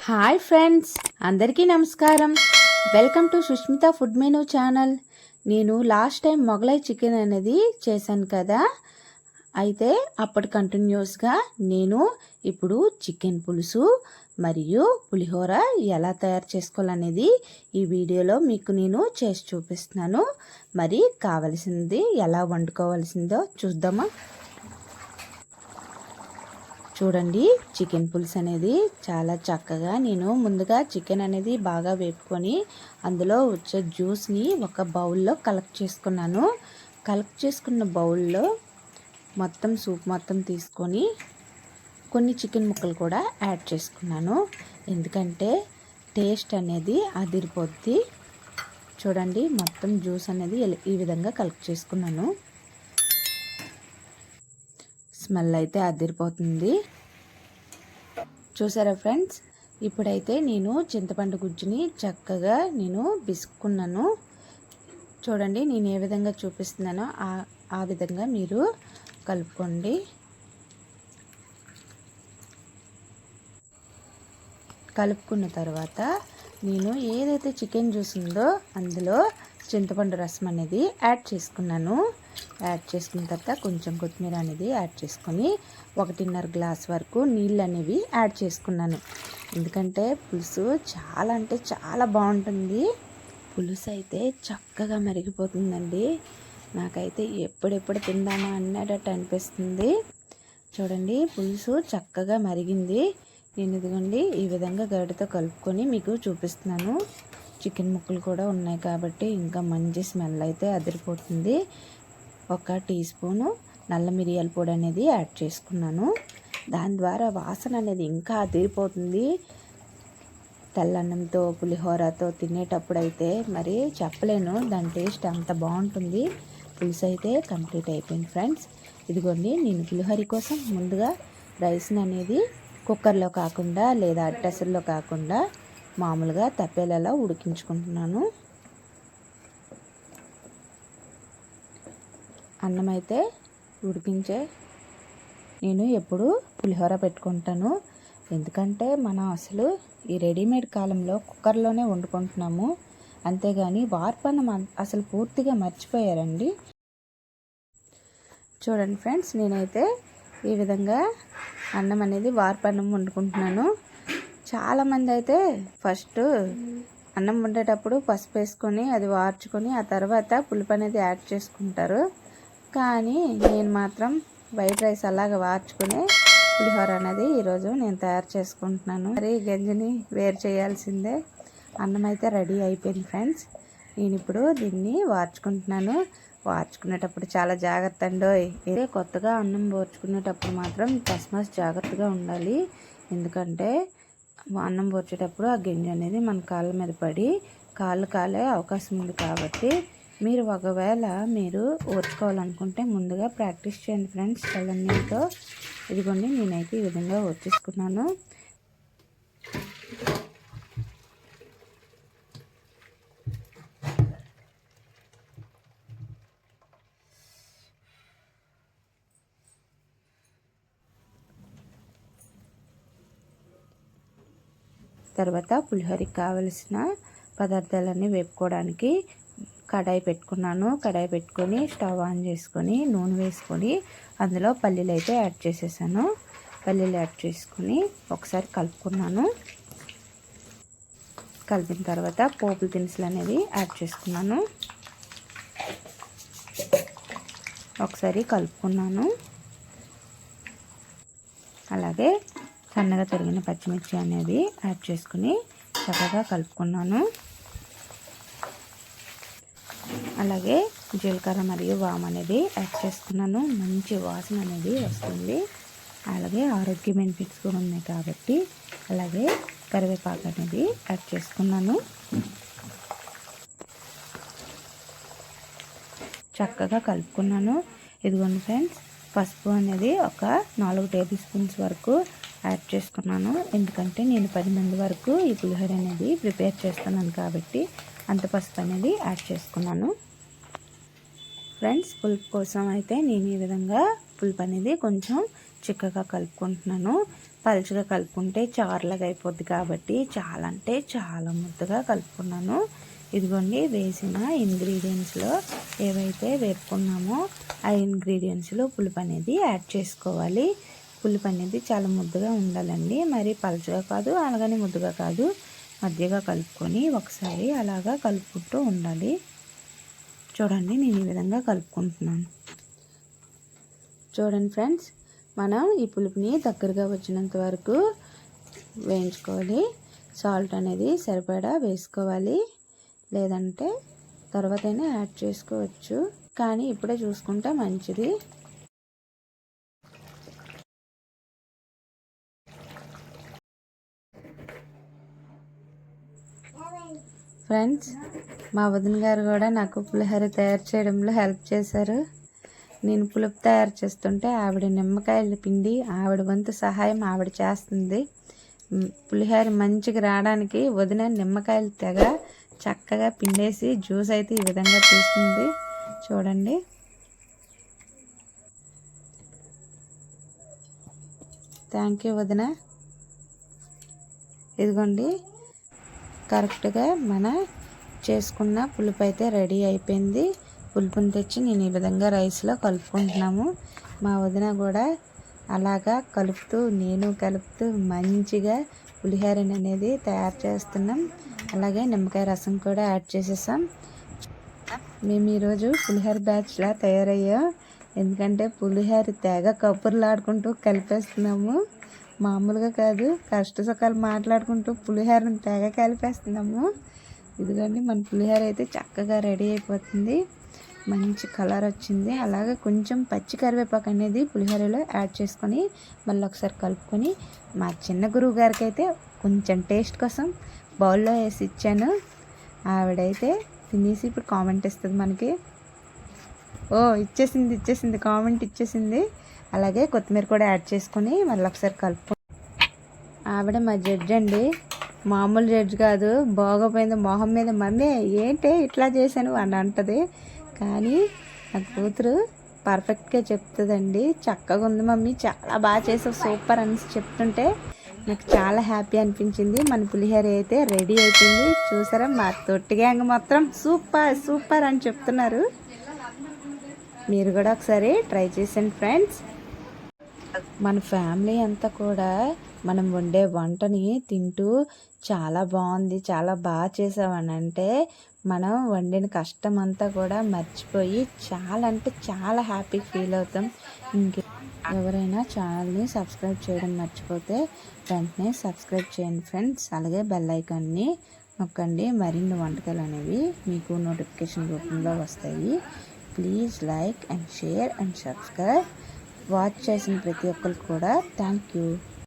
Hi friends, అందరికీ నమస్కారం. Welcome to Sushmita food menu channel. నేను లాస్ట్ టైం మొగలై చికెన్ అనేది చేశాను కదా, అయితే అప్పటి కంటిన్యూస్గా నేను ఇప్పుడు చికెన్ పులుసు మరియు పులిహోర ఎలా తయారు చేసుకోవాలనేది ఈ వీడియోలో మీకు నేను చేసి చూపిస్తున్నాను. మరి కావలసింది ఎలా వండుకోవాల్సిందో చూద్దామా. చూడండి, చికెన్ పులుసు అనేది చాలా చక్కగా నేను ముందుగా చికెన్ అనేది బాగా వేపుకొని అందులో వచ్చే జ్యూస్ని ఒక బౌల్లో కలెక్ట్ చేసుకున్నాను. కలెక్ట్ చేసుకున్న బౌల్లో మొత్తం సూప్ మొత్తం తీసుకొని కొన్ని చికెన్ ముక్కలు కూడా యాడ్ చేసుకున్నాను, ఎందుకంటే టేస్ట్ అనేది అదిరిపోద్ది. చూడండి, మొత్తం జ్యూస్ అనేది ఈ విధంగా కలెక్ట్ చేసుకున్నాను. స్మెల్ అయితే అదిరిపోతుంది. చూసారా ఫ్రెండ్స్, ఇప్పుడైతే నేను చింతపండు గుజ్జుని చక్కగా బిసుక్కున్నాను. చూడండి, నేను ఏ విధంగా చూపిస్తున్నానో ఆ విధంగా మీరు కలుపుకోండి. కలుపుకున్న తర్వాత నేను ఏదైతే చికెన్ జ్యూస్ ఉందో అందులో చింతపండు రసం అనేది యాడ్ చేసుకున్నాను. యాడ్ చేసుకున్న తర్వాత కొంచెం కొత్తిమీర అనేది యాడ్ చేసుకొని 1.5 గ్లాస్ వరకు నీళ్ళు అనేవి యాడ్ చేసుకున్నాను, ఎందుకంటే పులుసు చాలా అంటే చాలా బాగుంటుంది. పులుసు అయితే చక్కగా మరిగిపోతుందండి. నాకైతే ఎప్పుడెప్పుడు తిందామా అన్నట్టు అనిపిస్తుంది. చూడండి, పులుసు చక్కగా మరిగింది. నేను ఇదిగోండి ఈ విధంగా గరిటెతో కలుపుకొని మీకు చూపిస్తున్నాను. చికెన్ ముక్కలు కూడా ఉన్నాయి కాబట్టి ఇంకా మంచి స్మెల్ అయితే అదిరిపోతుంది. 1 టీ స్పూను నల్ల మిరియాల పొడి అనేది యాడ్ చేసుకున్నాను. దాని ద్వారా వాసన అనేది ఇంకా అదిరిపోతుంది. తెల్లన్నంతో పులిహోరతో తినేటప్పుడు అయితే మరి చెప్పలేను, దాని టేస్ట్ అంత బాగుంటుంది. పులుసు అయితే కంప్లీట్ అయిపోయింది ఫ్రెండ్స్. ఇదిగోండి, నేను పులిహోర కోసం ముందుగా రైస్ని అనేది కుక్కర్లో కాకుండా లేదా అట్టెసల్లో కాకుండా మామూలుగా తప్పేలలో ఉడికించుకుంటున్నాను. అన్నం అయితే ఉడికించే నేను ఎప్పుడు పులిహోర పెట్టుకుంటాను, ఎందుకంటే మనం అసలు ఈ రెడీమేడ్ కాలంలో కుక్కర్లోనే వండుకుంటున్నాము. అంతేగాని వార్పన్నం అసలు పూర్తిగా మర్చిపోయారండి. చూడండి ఫ్రెండ్స్, నేనైతే ఈ విధంగా అన్నం అనేది వార్పన్నం వండుకుంటున్నాను. చాలామంది అయితే ఫస్ట్ అన్నం వండేటప్పుడు పసుపు వేసుకొని అది వార్చుకొని ఆ తర్వాత పులుపు అనేది యాడ్ చేసుకుంటారు. కానీ నేను మాత్రం వైట్ రైస్ అలాగ వార్చుకొని పులిహోర అనేది ఈరోజు నేను తయారు చేసుకుంటున్నాను. మరి గంజిని వేరు చేయాల్సిందే. అన్నం అయితే రెడీ అయిపోయింది ఫ్రెండ్స్. నేను ఇప్పుడు దీన్ని వార్చుకుంటున్నాను. వార్చుకునేటప్పుడు చాలా జాగ్రత్త అండోయ్. ఇదే కొత్తగా అన్నం వార్చుకునేటప్పుడు మాత్రం తస్మాస్ జాగ్రత్తగా ఉండాలి, ఎందుకంటే అన్నం పోర్చేటప్పుడు ఆ గింజ అనేది మన కాళ్ళ మీద పడి కాళ్ళు కాలే అవకాశం ఉంది. కాబట్టి మీరు ఒకవేళ ఓర్చుకోవాలనుకుంటే ముందుగా ప్రాక్టీస్ చేయండి ఫ్రెండ్స్ చల్లనీళ్ళతో. ఇదిగోండి, నేనైతే ఈ విధంగా ఓర్చేసుకున్నాను. తర్వాత పులిహోరకి కావలసిన పదార్థాలన్నీ వేపుకోవడానికి కడాయి పెట్టుకున్నాను. కడాయి పెట్టుకొని స్టవ్ ఆన్ చేసుకొని నూనె వేసుకొని అందులో పల్లీలు అయితే యాడ్ చేసేసాను. పల్లీలు యాడ్ చేసుకొని ఒకసారి కలుపుకున్నాను. కలిపిన తర్వాత పోపుల దినుసులు అనేది యాడ్ చేసుకున్నాను. ఒకసారి కలుపుకున్నాను. అలాగే సన్నగా తరిగిన పచ్చిమిర్చి అనేది యాడ్ చేసుకుని చక్కగా కలుపుకున్నాను. అలాగే జీలకర్ర మరియు వాము అనేది యాడ్ చేసుకున్నాను. మంచి వాసన అనేది వస్తుంది. అలాగే ఆరోగ్య బెనిఫిట్స్ కూడా ఉన్నాయి కాబట్టి అలాగే కరివేపాకు అనేది యాడ్ చేసుకున్నాను. చక్కగా కలుపుకున్నాను. ఇదిగోండి ఫ్రెండ్స్, పసుపు అనేది ఒక 4 టేబుల్ స్పూన్స్ వరకు యాడ్ చేసుకున్నాను, ఎందుకంటే నేను 10 మంది వరకు ఈ పులిహోర అనేది ప్రిపేర్ చేస్తున్నాను కాబట్టి అంత పసుపు అనేది యాడ్ చేసుకున్నాను. ఫ్రెండ్స్, పులుపు కోసం అయితే నేను ఈ విధంగా పులుపు అనేది కొంచెం చిక్కగా కలుపుకుంటున్నాను. పలుచగా కలుపుకుంటే చారులాగా అయిపోద్ది కాబట్టి చాలా అంటే చాలా ముద్దగా కలుపుకున్నాను. ఇదిగోండి వేసిన ఇంగ్రీడియంట్స్లో ఏవైతే వేపుకున్నామో ఆ ఇంగ్రీడియంట్స్లో పులుపు అనేది యాడ్ చేసుకోవాలి. పులుపు అనేది చాలా ముద్దగా ఉండాలండి, మరి పలుచగా కాదు అలాగని ముద్దగా కాదు, మధ్యగా కలుపుకొని ఒకసారి అలాగా కలుపుకుంటూ ఉండాలి. చూడండి నేను ఈ విధంగా కలుపుకుంటున్నాను. చూడండి ఫ్రెండ్స్, మనం ఈ పులుపుని దగ్గరగా వచ్చినంత వరకు వేయించుకోవాలి. సాల్ట్ అనేది సరిపడా వేసుకోవాలి, లేదంటే తర్వాతైనా యాడ్ చేసుకోవచ్చు, కానీ ఇప్పుడే చూసుకుంటే మంచిది. ఫ్రెండ్స్, మా వదిన గారు కూడా నాకు పులిహోర తయారు చేయడంలో హెల్ప్ చేశారు. నేను పులుపు తయారు చేస్తుంటే ఆవిడ నిమ్మకాయలు పిండి ఆవిడ వంతు సహాయం ఆవిడ చేస్తుంది. పులిహోర మంచిగా రావడానికి వదిన నిమ్మకాయలు తెగ చక్కగా పిండేసి జ్యూస్ అయితే ఈ విధంగా తీస్తుంది. చూడండి, థ్యాంక్ యూ వదిన. ఇదిగోండి, కరెక్ట్గా మన చేసుకున్న పులుపు అయితే రెడీ అయిపోయింది. పులుపుని తెచ్చి నేను ఈ విధంగా రైస్లో కలుపుకుంటున్నాము. మా వదిన కూడా అలాగా కలుపుతూ నేను కలుపుతూ మంచిగా పులిహోరని అనేది తయారు చేస్తున్నాం. అలాగే నిమ్మకాయ రసం కూడా యాడ్ చేసేసాం. మేము ఈరోజు పులిహోర బ్యాచ్లా తయారయ్యాం, ఎందుకంటే పులిహోర తెగ కబుర్లాడుకుంటూ కలిపేస్తున్నాము. మామూలుగా కాదు, కష్ట సుఖాలు మాట్లాడుకుంటూ పులిహోరని తెగ కలిపేస్తున్నాము. ఇదిగోండి, మన పులిహోర అయితే చక్కగా రెడీ అయిపోతుంది. మంచి కలర్ వచ్చింది. అలాగే కొంచెం పచ్చి కరివేపాకు అనేది పులిహోరలో యాడ్ చేసుకొని మళ్ళీ ఒకసారి కలుపుకొని మా చిన్న గురువు గారికి అయితే కొంచెం టేస్ట్ కోసం బౌల్లో వేసి ఇచ్చాను. ఆవిడైతే తినేసి ఇప్పుడు కామెంట్ ఇస్తుంది మనకి. ఓ ఇచ్చేసింది కామెంట్ ఇచ్చేసింది. అలాగే కొత్తిమీర కూడా యాడ్ చేసుకొని మళ్ళీ ఒకసారి కలుపు. ఆవిడ మా జడ్జి అండి, మామూలు జడ్జి కాదు. బాగోపోయింది మొహం మీద, మమ్మీ ఏంటి ఇట్లా చేశాను అని అంటది. కానీ నా కూతురు పర్ఫెక్ట్గా చెప్తుందండి. చక్కగా ఉంది మమ్మీ, చాలా బాగా చేసావు, సూపర్ అని చెప్తుంటే నాకు చాలా హ్యాపీ అనిపించింది. మన పులిహోర అయితే రెడీ అయిపోయింది. చూసారా, మా తొట్టి గ్యాంగ్ మాత్రం సూపర్ అని చెప్తున్నారు. మీరు కూడా ఒకసారి ట్రై చేయండి ఫ్రెండ్స్. మన ఫ్యామిలీ అంతా కూడా మనం వండే వంటని తింటూ చాలా బాగుంది, చాలా బాగా చేసావని అంటే మనం వండిన కష్టం అంతా కూడా మర్చిపోయి చాలా అంటే చాలా హ్యాపీ ఫీల్ అవుతాం. ఎవరైనా ఛానల్ని సబ్స్క్రైబ్ చేయడం మర్చిపోతే వెంటనే సబ్స్క్రైబ్ చేయండి ఫ్రెండ్స్. అలాగే బెల్ ఐకాన్ని నొక్కండి, మరిన్ని వంటకాలు అనేవి మీకు నోటిఫికేషన్ రూపంలో వస్తాయి. Please like and share and subscribe. Watch చేసిన ప్రతి ఒక్కరికి కూడా థ్యాంక్ యూ.